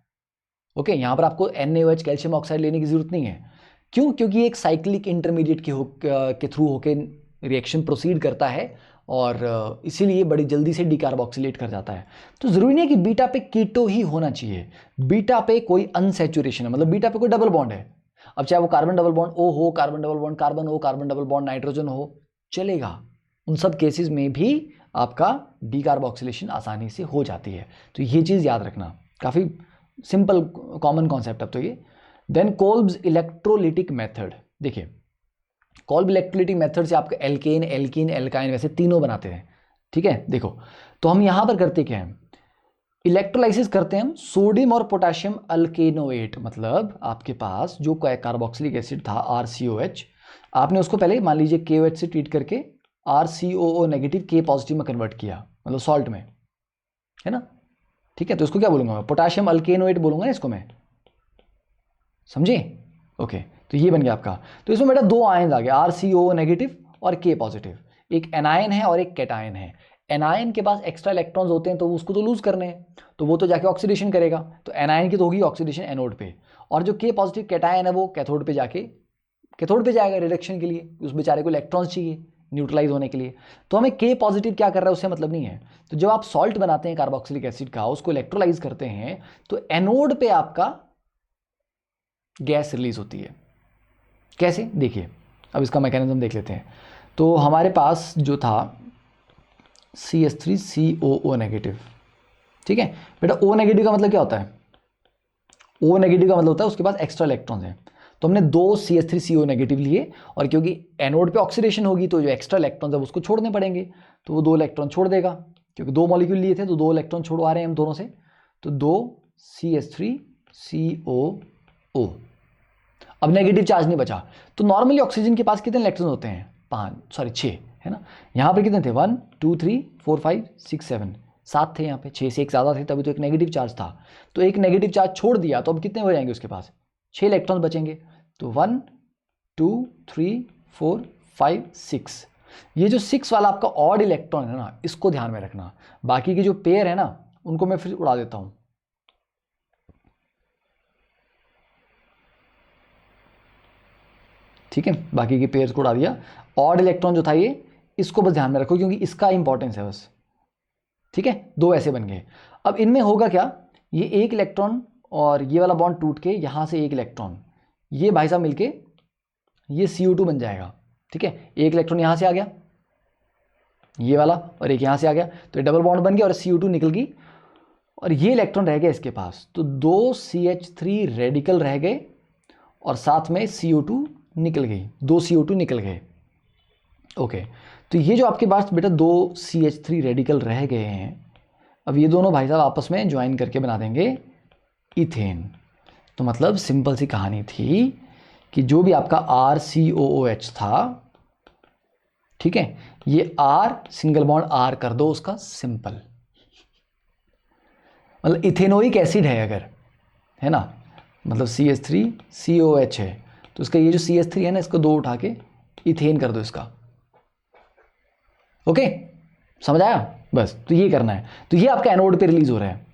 ओके, यहां पर आपको NaOH कैल्शियम ऑक्साइड लेने की जरूरत नहीं है। क्यों? क्योंकि एक साइक्लिक इंटरमीडिएट के थ्रू होके रिएक्शन प्रोसीड करता है और इसीलिए बड़ी जल्दी से डीकार्बोक्सिलेट कर जाता है। तो जरूरी नहीं है कि बीटा पे कीटो ही होना चाहिए, बीटा पे कोई अनसैचुरेशन है, मतलब बीटा पे कोई डबल बॉन्ड है। अब चाहे वो कार्बन डबल बॉन्ड O हो, कार्बन डबल बॉन्ड कार्बन हो, कार्बन डबल बॉन्ड नाइट्रोजन हो, चलेगा। उन सब केसेस में भी आपका डीकार्बोक्सिलेशन आसानी से हो जाती है। तो ये चीज़ याद रखना, काफ़ी सिंपल कॉमन कॉन्सेप्ट अब तो ये। देन कोल्ब्स इलेक्ट्रोलिटिक मेथड, देखिए कोल्ब इलेक्ट्रोलिटिक मेथड से आपका एल्केन, एल्कीन, एल्काइन वैसे तीनों बनाते हैं। ठीक है, देखो तो हम यहां पर करते क्या है, इलेक्ट्रोलाइसिस करते हैं हम सोडियम और पोटेशियम अल्केनोएट, मतलब आपके पास जो कार्बोक्सिलिक एसिड था RCOH, आपने उसको पहले मान लीजिए KOH से ट्रीट करके RCOO नेगेटिव K पॉजिटिव में कन्वर्ट किया, मतलब सॉल्ट में, है ना। ठीक है, तो इसको क्या बोलूंगा मैं, पोटेशियम अल्केनोएट बोलूंगा ना इसको मैं, समझे। ओके, तो ये बन गया आपका। तो इसमें बेटा दो आयन आ गए, RCOO नेगेटिव और K पॉजिटिव, एक एनायन है और एक कैटायन है। एनायन के पास एक्स्ट्रा इलेक्ट्रॉन्स होते हैं तो उसको तो लूज करने हैं, तो वो तो जाके ऑक्सीडेशन करेगा, तो एनायन की तो होगी ऑक्सीडेशन एनोड पे, और जो K पॉजिटिव कैटायन है वो कैथोड पे जाके कैथोड पे जाएगा रिडक्शन के लिए, उस बेचारे को इलेक्ट्रॉन्स चाहिए न्यूट्रलाइज होने के लिए। तो हमें K पॉजिटिव क्या कर रहा है उससे मतलब नहीं है। तो जब आप सॉल्ट बनाते हैं कार्बोक्सिलिक एसिड का, उसको इलेक्ट्रोलाइज करते हैं, तो एनोड पे आपका गैस रिलीज होती है। कैसे, देखिए अब इसका मैकेनिज्म देख लेते हैं। तो हमारे पास जो था CH3COO नेगेटिव, ठीक है बेटा। O नेगेटिव का मतलब क्या होता है, O नेगेटिव का मतलब होता है उसके पास एक्स्ट्रा इलेक्ट्रॉन्स हैं। तो हमने दो CH3CO नेगेटिव लिए, और क्योंकि एनोड पे ऑक्सीडेशन होगी तो जो एक्स्ट्रा इलेक्ट्रॉन्स है उसको छोड़ने पड़ेंगे, तो वो 2 इलेक्ट्रॉन छोड़ देगा, क्योंकि 2 मॉलिक्यूल लिए थे तो 2 इलेक्ट्रॉन छोड़वा रहे हैं हम दोनों से, तो 2 CH3COO। अब नेगेटिव चार्ज नहीं बचा, तो नॉर्मली ऑक्सीजन के पास कितने इलेक्ट्रॉन होते हैं, 6 है ना। यहाँ पर कितने थे, 1 2 3 4 5 6 7, 7 थे यहाँ पे, 6 से एक ज़्यादा थे तभी तो एक नेगेटिव चार्ज था। तो एक नेगेटिव चार्ज छोड़ दिया तो अब कितने हो जाएंगे उसके पास, 6 इलेक्ट्रॉन बचेंगे। तो 1 2 3 4 5 6, ये जो 6 वाला आपका ऑड इलेक्ट्रॉन है ना, इसको ध्यान में रखना। बाकी के जो पेयर है ना उनको मैं फिर उड़ा देता हूँ। ठीक है, बाकी के पेयर्स को उड़ा दिया। ऑड इलेक्ट्रॉन जो था ये, इसको बस ध्यान में रखो क्योंकि इसका इंपॉर्टेंस है बस। ठीक है, 2 ऐसे बन गए। अब इनमें होगा क्या, ये एक इलेक्ट्रॉन और ये वाला बॉन्ड टूट के यहां से एक इलेक्ट्रॉन, ये भाई साहब मिलके ये CO2 बन जाएगा। ठीक है, एक इलेक्ट्रॉन यहां से आ गया ये वाला, और एक यहां से आ गया, तो ये डबल बॉन्ड बन गया और CO2 निकल गई, और ये इलेक्ट्रॉन रह गया इसके पास, तो 2 CH3 रेडिकल रह गए और साथ में CO2 निकल गई, 2 CO2 निकल गए। ओके, तो ये जो आपके पास बेटा 2 CH3 रेडिकल रह गए हैं, अब ये दोनों भाई साहब आपस में ज्वाइन करके बना देंगे इथेन। तो मतलब सिंपल सी कहानी थी कि जो भी आपका RCOOH था, ठीक है, ये R सिंगल बॉन्ड R कर दो उसका सिंपल, मतलब इथेनोइक एसिड है अगर, है ना, मतलब CH3COH है, तो इसका ये जो CH3 है ना, इसको 2 उठा के इथेन कर दो इसका। ओके, समझ आया बस। तो ये करना है, तो ये आपका एनोड पे रिलीज हो रहा है,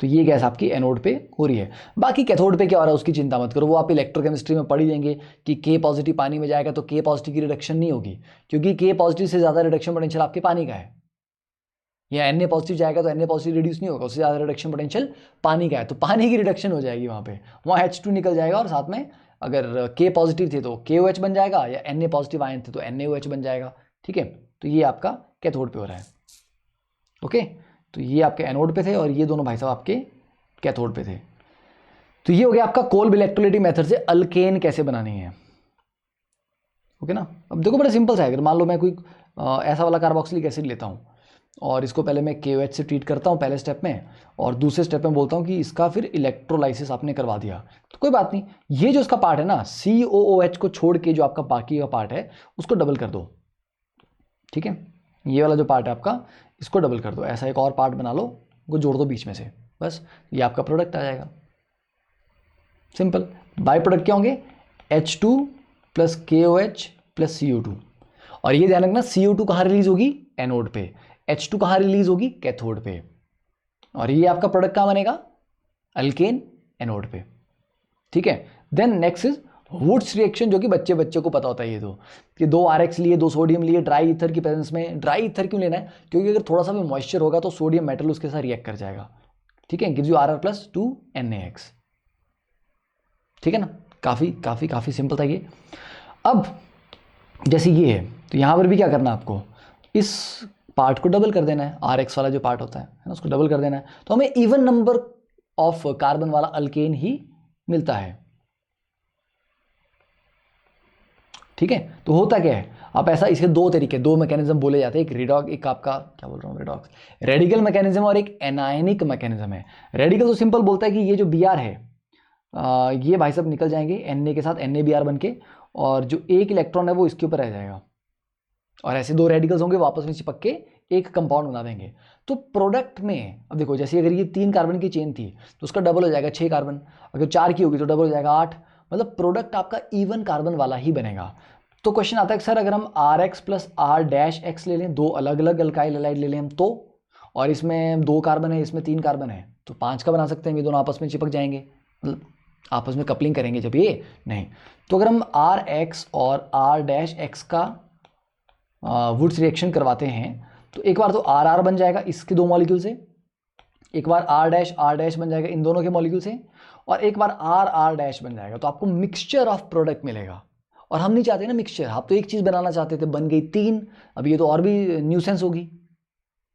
तो ये गैस आपकी एनोड पे हो रही है। बाकी कैथोड पे क्या हो रहा है उसकी चिंता मत करो, वो आप इलेक्ट्रोकेमिस्ट्री में पढ़ ही लेंगे कि K पॉजिटिव पानी में जाएगा तो K पॉजिटिव की रिडक्शन नहीं होगी, क्योंकि K पॉजिटिव से ज़्यादा रिडक्शन पोटेंशियल आपके पानी का है, या Na पॉजिटिव जाएगा तो Na पॉजिटिव रिड्यूस नहीं होगा, उससे ज़्यादा रिडक्शन पोटेंशियल पानी का है, तो पानी की रिडक्शन हो जाएगी वहाँ पे, वहाँ H2 निकल जाएगा, और साथ में अगर K पॉजिटिव थे तो KOH बन जाएगा, या Na पॉजिटिव आयन थे तो NaOH बन जाएगा। ठीक है, तो ये आपका कैथोड पे हो रहा है। ओके, तो ये आपके एनोड पे थे और ये दोनों भाई साहब आपके कैथोड पे थे। तो ये हो गया आपका कोल्ब इलेक्ट्रोलाइटिक मेथड से अल्केन कैसे बनानी है। ओके ना, अब देखो बड़ा सिंपल सा है। अगर मान लो मैं कोई ऐसा वाला कार्बोक्सिलिक एसिड लेता हूँ और इसको पहले मैं KOH से ट्रीट करता हूँ पहले स्टेप में, और दूसरे स्टेप में बोलता हूँ कि इसका फिर इलेक्ट्रोलाइसिस आपने करवा दिया, तो कोई बात नहीं, ये जो इसका पार्ट है ना COOH को छोड़ के जो आपका बाकी का पार्ट है उसको डबल कर दो। ठीक है, ये वाला जो पार्ट है आपका इसको डबल कर दो, ऐसा एक और पार्ट बना लो, वो जोड़ दो बीच में से, बस ये आपका प्रोडक्ट आ जाएगा। सिंपल। बाय प्रोडक्ट क्या होंगे, H2 plus KOH plus CO2। और ये ध्यान रखना CO2 कहाँ रिलीज होगी, एनोड पे, H2 कहाँ रिलीज होगी, कैथोड पे, और ये आपका प्रोडक्ट कहाँ बनेगा, अल्केन एनोड पे। ठीक है। Then next is Wurtz reaction, जो कि बच्चे को पता होता है ये तो, कि 2 RX लिए, 2 सोडियम लिए ड्राई ईथर की प्रेजेंस में। ड्राई ईथर क्यों लेना है, क्योंकि अगर थोड़ा सा भी मॉइस्चर होगा तो सोडियम मेटल उसके साथ रिएक्ट कर जाएगा। ठीक है, गिव्स यू Rr+2NaX। ठीक है ना, काफी सिंपल था ये। अब जैसे ये है तो यहां पर भी क्या करना है आपको, इस पार्ट को डबल कर देना है, RX वाला जो पार्ट होता है ना, उसको डबल कर देना है, तो हमें इवन नंबर ऑफ कार्बन वाला अल्केन ही मिलता है। ठीक है, तो होता क्या है, आप ऐसा, इसके 2 तरीके, 2 मैकेनिज्म बोले जाते हैं, एक रिडॉक्स, एक आपका क्या बोल रहा हूँ, रिडॉक्स रेडिकल मैकेनिज्म, और एक एनायनिक मैकेनिज्म है। रेडिकल तो सिंपल बोलता है कि ये जो Br है, ये भाई साहब निकल जाएंगे Na के साथ, NaBr बन के, और जो एक इलेक्ट्रॉन है वो इसके ऊपर रह जाएगा, और ऐसे 2 रेडिकल्स होंगे, वापस में चिपक के एक कंपाउंड बना देंगे। तो प्रोडक्ट में अब देखो, जैसे अगर ये 3 कार्बन की चेन थी तो उसका डबल हो जाएगा 6 कार्बन, अगर 4 की होगी तो डबल हो जाएगा 8, मतलब प्रोडक्ट आपका इवन कार्बन वाला ही बनेगा। तो क्वेश्चन आता है सर अगर हम RX प्लस R-X ले लें, 2 अलग अलग अल्काइल हैलाइड ले लें हम तो, और इसमें 2 कार्बन है, इसमें 3 कार्बन है, तो 5 का बना सकते हैं, ये दोनों आपस में चिपक जाएंगे, मतलब आपस में कपलिंग करेंगे जब ये नहीं। तो अगर हम RX और R-X का वुड्स रिएक्शन करवाते हैं तो एक बार तो RR बन जाएगा इसके 2 मॉलिक्यूल से, एक बार R' बन जाएगा इन दोनों के मॉलिक्यूल से, और एक बार RR' बन जाएगा, तो आपको मिक्सचर ऑफ प्रोडक्ट मिलेगा। और हम नहीं चाहते ना मिक्सचर, आप तो एक चीज़ बनाना चाहते थे, बन गई 3, अब ये तो और भी न्यूसेंस होगी,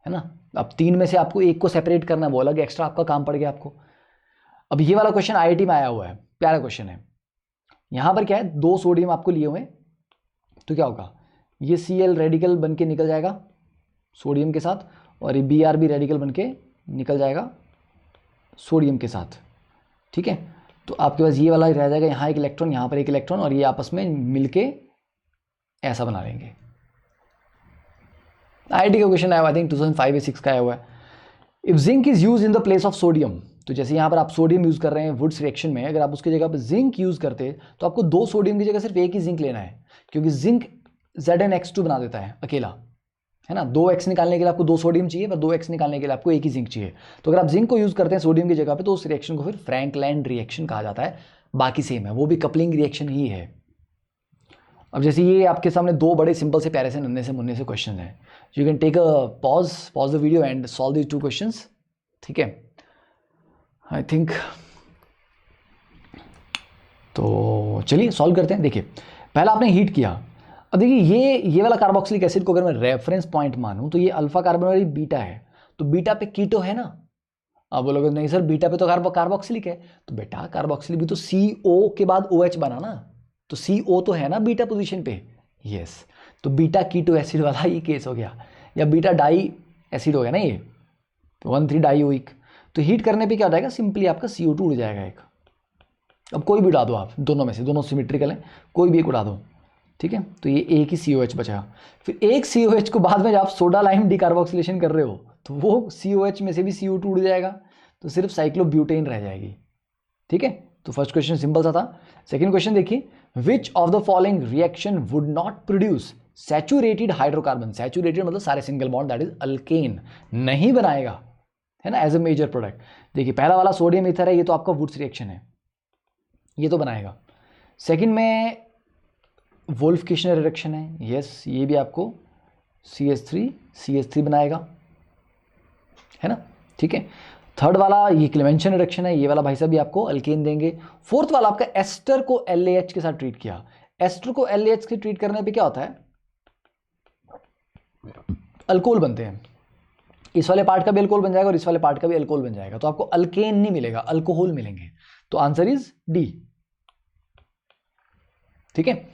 है ना। अब 3 में से आपको एक को सेपरेट करना है, वो अलग एक्स्ट्रा आपका काम पड़ गया आपको। अब ये वाला क्वेश्चन IIT में आया हुआ है, प्यारा क्वेश्चन है। यहाँ पर क्या है, 2 सोडियम आपको लिए हुए, तो क्या होगा, ये Cl रेडिकल बन के निकल जाएगा सोडियम के साथ, और ये Br भी रेडिकल बन के निकल जाएगा सोडियम के साथ। ठीक है, तो आपके पास ये वाला रह जाएगा, यहाँ एक इलेक्ट्रॉन, यहाँ पर एक इलेक्ट्रॉन, और ये आपस में मिलके ऐसा बना लेंगे। IIT का क्वेश्चन आया हुआ, आई थिंक 2005 या 6 का आया हुआ है। If zinc is use in the place of sodium, तो जैसे यहाँ पर आप सोडियम यूज कर रहे हैं वुड्स रिएक्शन में, अगर आप उसकी जगह पर जिंक यूज करते तो आपको 2 सोडियम की जगह सिर्फ एक ही जिंक लेना है, क्योंकि जिंक ZnX2 बना देता है अकेला, है ना। 2X निकालने के लिए आपको 2 सोडियम चाहिए, पर 2X निकालने के लिए आपको एक ही जिंक चाहिए। तो अगर आप जिंक को यूज करते हैं सोडियम की जगह पे, तो उस रिएक्शन को फिर फ्रैंकलैंड रिएक्शन कहा जाता है। बाकी सेम है, वो भी कपलिंग रिएक्शन ही है। अब जैसे ये आपके सामने 2 बड़े सिंपल से प्यारे से नन्हे से मुन्ने से क्वेश्चन हैं, you can take a pause the video and solve these 2 questions. ठीक है, आई थिंक तो चलिए सॉल्व करते हैं। देखिए पहला आपने हीट किया, अब देखिए ये वाला कार्बोक्सिलिक एसिड को अगर मैं रेफरेंस पॉइंट मानूं तो ये अल्फा कार्बन वाली बीटा है, तो बीटा पे कीटो है ना। अब बोलोगे नहीं सर बीटा पे तो कार्बोक्सिलिक है, तो बेटा कार्बोक्सिलिक भी तो CO के बाद OH बना ना, तो CO तो है ना बीटा पोजीशन पे, यस। तो बीटा कीटो एसिड वाला ये केस हो गया, या बीटा डाई एसिड हो गया ना ये, तो 1,3 डाईओइक। तो हीट करने पे क्या हो जाएगा, सिंपली आपका CO2 उड़ जाएगा एक। अब कोई भी उड़ा दो आप, दोनों में से, दोनों सिमेट्रिकल हैं, कोई भी एक उड़ा दो। ठीक है, तो ये एक ही COH बचा, फिर एक COH को बाद में जब आप सोडा लाइम डिकार्बोक्सिलेशन कर रहे हो तो वो COH में से भी CO2 उड़ जाएगा, तो सिर्फ साइक्लोब्यूटेन रह जाएगी। ठीक है, तो फर्स्ट क्वेश्चन सिंपल सा था। सेकंड क्वेश्चन देखिए, which of the following reaction would not produce saturated hydrocarbon, saturated मतलब सारे single bond, that is alkane, नहीं बनाएगा, है ना, एज ए मेजर प्रोडक्ट। देखिए पहला वाला सोडियम ईथर है, ये तो आपका वुड्स रिएक्शन है, ये तो बनाएगा। सेकंड में वोल्फ किशनर रिएक्शन है, यस, ये भी आपको CH3 बनाएगा, है ना। ठीक है, थर्ड वाला ये क्लेमेंशन रिएक्शन है, ये वाला भाई साहब भी आपको अल्केन देंगे। फोर्थ वाला आपका एस्टर को LAH के साथ ट्रीट किया, एस्टर को LAH के ट्रीट करने पे क्या होता है, अल्कोहल बनते हैं, इस वाले पार्ट का भी अल्कोहल बन जाएगा और इस वाले पार्ट का भी अल्कोहल बन जाएगा, तो आपको अल्केन नहीं मिलेगा, अल्कोहल मिलेंगे। तो आंसर इज D। ठीक है,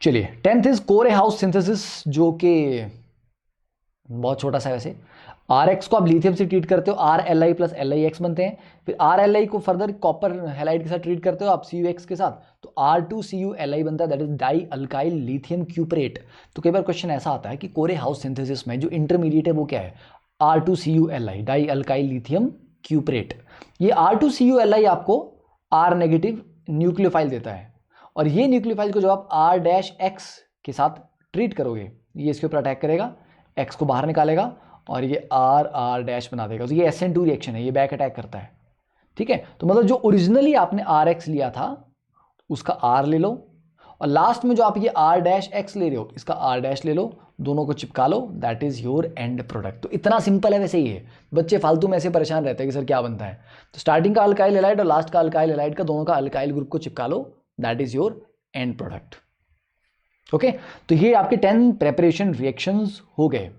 चलिए 10th इज कोरे हाउस सिंथेसिस, जो कि बहुत छोटा सा वैसे। RX को आप लिथियम से ट्रीट करते हो, RLi प्लस LiX बनते हैं, फिर RLi को फर्दर कॉपर हैलाइड के साथ ट्रीट करते हो आप CuX के साथ, तो R2CuLi बनता है, that is di alkyl lithium cuprate. तो कई बार क्वेश्चन ऐसा आता है कि कोरे हाउस सिंथेसिस में जो इंटरमीडिएट है वो क्या है, R2CuLi, डाई अल्काइल लिथियम क्यूपरेट। ये R2CuLi आपको R नेगेटिव न्यूक्लियोफाइल देता है, और ये न्यूक्लियोफाइल को जब आप R-X के साथ ट्रीट करोगे, ये इसके ऊपर अटैक करेगा, X को बाहर निकालेगा और ये R बना देगा। तो ये SN2 रिएक्शन है, ये बैक अटैक करता है। ठीक है, तो मतलब जो ओरिजिनली आपने RX लिया था उसका R ले लो, और लास्ट में जो आप ये R-X ले रहे हो इसका R- ले लो, दोनों को चिपका लो, that is your end product. तो इतना सिंपल है। वैसे ही है, बच्चे फालतू में ऐसे परेशान रहते हैं कि सर क्या बनता है। तो स्टार्टिंग का अल्काइल हैलाइड और लास्ट का अल्काइल हैलाइड का, दोनों का अल्काइल ग्रुप को चिपका लो, that is your end product. Okay, तो ये आपके 10 प्रेपरेशन रिएक्शंस हो गए।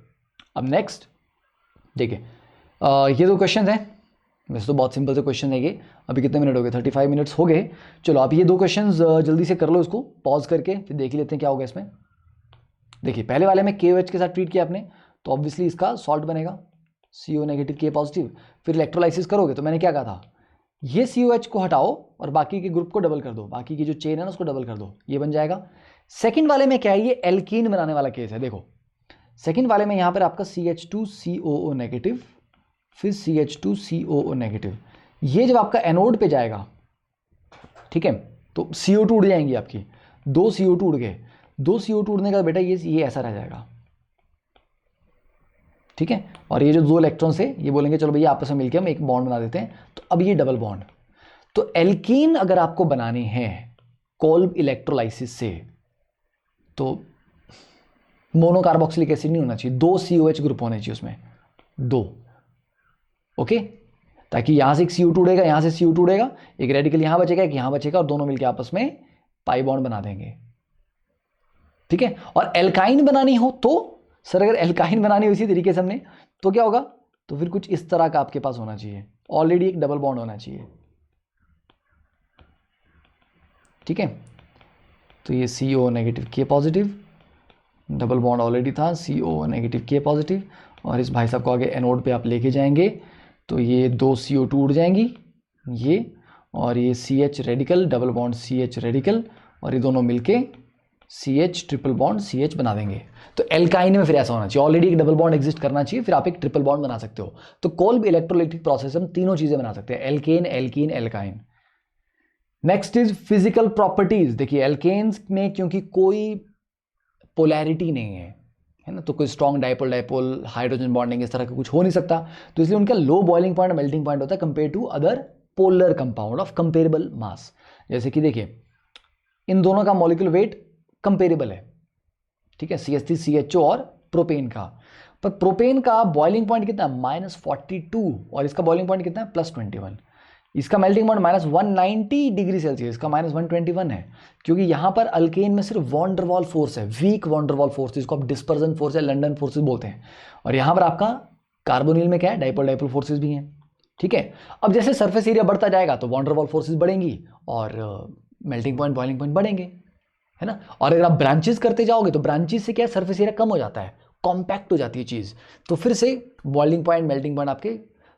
अब नेक्स्ट देखिए, ये 2 क्वेश्चन हैं, वैसे तो बहुत सिंपल से क्वेश्चन है ये। अभी कितने मिनट हो गए? 35 मिनट्स हो गए। चलो आप ये 2 क्वेश्चंस जल्दी से कर लो, इसको पॉज करके फिर देख लेते हैं क्या होगा इसमें। देखिए पहले वाले में KOH के साथ ट्रीट किया आपने, तो ऑब्वियसली इसका सॉल्ट बनेगा CO नेगेटिव K पॉजिटिव। फिर इलेक्ट्रोलाइसिस करोगे तो मैंने क्या कहा था, ये COH को हटाओ और बाकी के ग्रुप को डबल कर दो, बाकी की जो चेन है ना उसको डबल कर दो, ये बन जाएगा। सेकंड वाले में क्या है, ये एल्कीन बनाने वाला केस है। देखो सेकंड वाले में यहाँ पर आपका CH2COO नेगेटिव, फिर CH2COO नेगेटिव, ये जब आपका एनोड पे जाएगा, ठीक है, तो CO2 उड़ जाएंगी आपकी, 2 CO2 उड़ गए, 2 CO2 उड़ने का बेटा ये ऐसा रह जाएगा। ठीक है, और ये जो 2 इलेक्ट्रॉन्स है ये बोलेंगे चलो भैया आपस में मिलकर हम एक बॉन्ड बना देते हैं, तो अब ये डबल बॉन्ड। तो एल्कीन अगर आपको बनानी है कोल्ब इलेक्ट्रोलाइसिस से, तो मोनोकार्बोक्सिलिक एसिड नहीं होना चाहिए, 2 COH ग्रुप होने चाहिए उसमें, 2। ओके, ताकि यहां से एक CO2 उड़ेगा, यहां से CO2 उड़ेगा, एक रेडिकल यहां बचेगा, एक यहां बचेगा, और दोनों मिलकर आपस में पाई बॉन्ड बना देंगे। ठीक है, और एल्काइन बनानी हो तो सर, अगर एल्काइन बनानी हो इसी तरीके से हमने, तो क्या होगा, तो फिर कुछ इस तरह का आपके पास होना चाहिए, ऑलरेडी एक डबल बॉन्ड होना चाहिए। ठीक है, तो ये CO negative K positive, double bond already था, CO नेगेटिव K पॉजिटिव, और इस भाई साहब को आगे एनोड पे आप लेके जाएंगे, तो ये 2 CO2 उड़ जाएंगी, ये और ये CH radical, double bond CH radical, और ये दोनों मिलके CH ट्रिपल बॉन्ड CH बना देंगे। तो एल्काइन में फिर ऐसा होना चाहिए, ऑलरेडी एक डबल बॉन्ड एग्जिस्ट करना चाहिए, फिर आप एक ट्रिपल बॉन्ड बना सकते हो। तो कोल्ब इलेक्ट्रोलाइटिक प्रोसेस हम तीनों चीजें बना सकते हैं, alkane, alkene, alkyne. Next is physical properties. देखिए एल्केन्स में क्योंकि कोई पोलैरिटी नहीं है ना, तो कोई strong dipole dipole hydrogen bonding इस तरह का कुछ हो नहीं सकता, तो इसलिए उनका low boiling point, melting point होता है compare to other polar compound of comparable mass. जैसे कि देखिए इन दोनों का मॉलिक्यूलर वेट कंपेरेबल है, ठीक है, CH3 CHO और प्रोपेन का, पर प्रोपेन का बॉइलिंग पॉइंट कितना है -42, और इसका बॉइलिंग पॉइंट कितना है +21। इसका मेल्टिंग पॉइंट -190 डिग्री सेल्सियस, इसका -121 है, क्योंकि यहां पर अल्केन में सिर्फ वॉन डेर वाल फोर्स है, weak van der Waals force, जिसको आप डिस्पर्जन फोर्स या लंडन फोर्सेस बोलते हैं। और यहां पर आपका कार्बोनिल में क्या है, डाइपोल डाइपोल फोर्सेस भी हैं। ठीक है, अब जैसे सरफेस एरिया बढ़ता जाएगा तो वॉन डेर वाल फोर्सेस बढ़ेंगी और मेल्टिंग पॉइंट, बॉइलिंग पॉइंट बढ़ेंगे, है ना। और अगर आप ब्रांचेस करते जाओगे तो ब्रांचेस से क्या है, सरफेस एरिया कम हो जाता है, कॉम्पैक्ट हो जाती है चीज़, तो फिर से बॉइलिंग पॉइंट, मेल्टिंग पॉइंट आपके,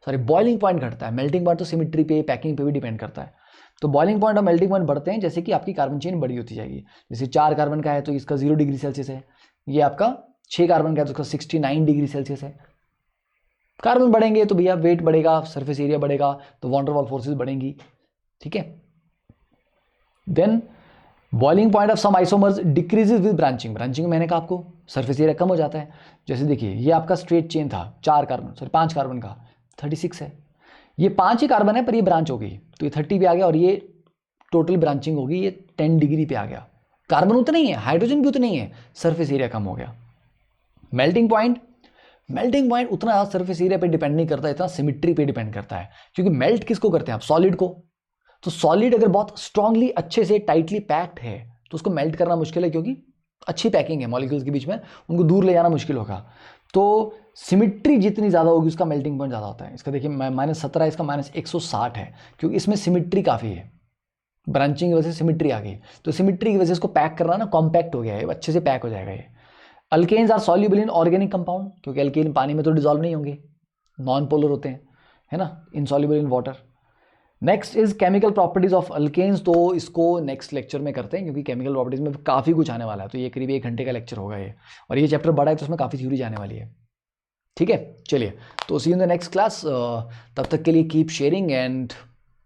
सॉरी बॉइलिंग पॉइंट घटता है, मेल्टिंग पॉइंट तो सिमेट्री पे, पैकिंग पे भी डिपेंड करता है। तो बॉइलिंग पॉइंट और मेल्टिंग पॉइंट बढ़ते हैं जैसे कि आपकी कार्बन चेन बड़ी होती जाएगी। जैसे 4 कार्बन का है तो इसका 0 डिग्री सेल्सियस है, ये आपका 6 कार्बन का है तो उसका 69 डिग्री सेल्सियस है। कार्बन बढ़ेंगे तो भैया वेट बढ़ेगा, सरफेस एरिया बढ़ेगा, तो वॉन डेर वाल फोर्सेस बढ़ेंगी। ठीक है, then boiling point of some isomers decreases with branching. Branching में मैंने कहा आपको सरफेस एरिया कम हो जाता है। जैसे देखिए ये आपका स्ट्रेट चेन था 5 कार्बन का, 36 है, ये 5 ही कार्बन है पर ये ब्रांच हो गई तो ये 30 पे आ गया, और ये टोटल ब्रांचिंग होगी, ये 10 डिग्री पे आ गया। कार्बन उतना ही है, हाइड्रोजन भी उतना ही है, सरफेस एरिया कम हो गया। मेल्टिंग पॉइंट उतना ज़्यादा सरफेस एरिया पे डिपेंड नहीं करता, इतना सिमिट्री पे डिपेंड करता है, क्योंकि मेल्ट किसको करते हैं आप, सॉलिड को। तो सॉलिड अगर बहुत स्ट्रांगली, अच्छे से, टाइटली पैक्ड है तो उसको मेल्ट करना मुश्किल है, क्योंकि अच्छी पैकिंग है मॉलिक्यूल्स के बीच में, उनको दूर ले जाना मुश्किल होगा। तो सिमिट्री जितनी ज़्यादा होगी उसका मेल्टिंग पॉइंट ज़्यादा होता है। इसका देखिए -17 है, इसका -160 है, क्योंकि इसमें सिमिट्री काफ़ी है, ब्रांचिंग की वजह से सिमिट्री आ गई, तो सिमिट्री की वजह से इसको पैक करना ना, कॉम्पैक्ट हो गया है, अच्छे से पैक हो जाएगा ये। Alkanes are soluble in organic compound, क्योंकि अल्केन पानी में तो डिजॉल्व नहीं होंगे, नॉन पोलर होते हैं, है ना, insoluble in water. Next is chemical properties of alkanes, तो इसको नेक्स्ट लेक्चर में करते हैं, क्योंकि केमिकल प्रॉपर्टीज में काफ़ी कुछ आने वाला है, तो ये करीब 1 घंटे का लेक्चर होगा ये, और ये चैप्टर बड़ा है तो उसमें काफ़ी थ्योरी जाने वाली है। ठीक है, चलिए, तो सी इन द नेक्स्ट क्लास, तब तक के लिए keep sharing and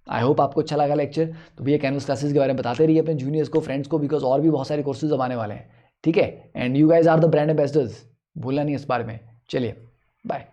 I hope आपको अच्छा लगा लेक्चर। तो भैया कैनवस क्लासेस के बारे में बताते रहिए अपने जूनियर्स को, फ्रेंड्स को, बिकॉज और भी बहुत सारे कोर्सेज अब आने वाले हैं, ठीक है। And you guys are the brand ambassadors, भूलना नहीं इस बारे में। चलिए बाय।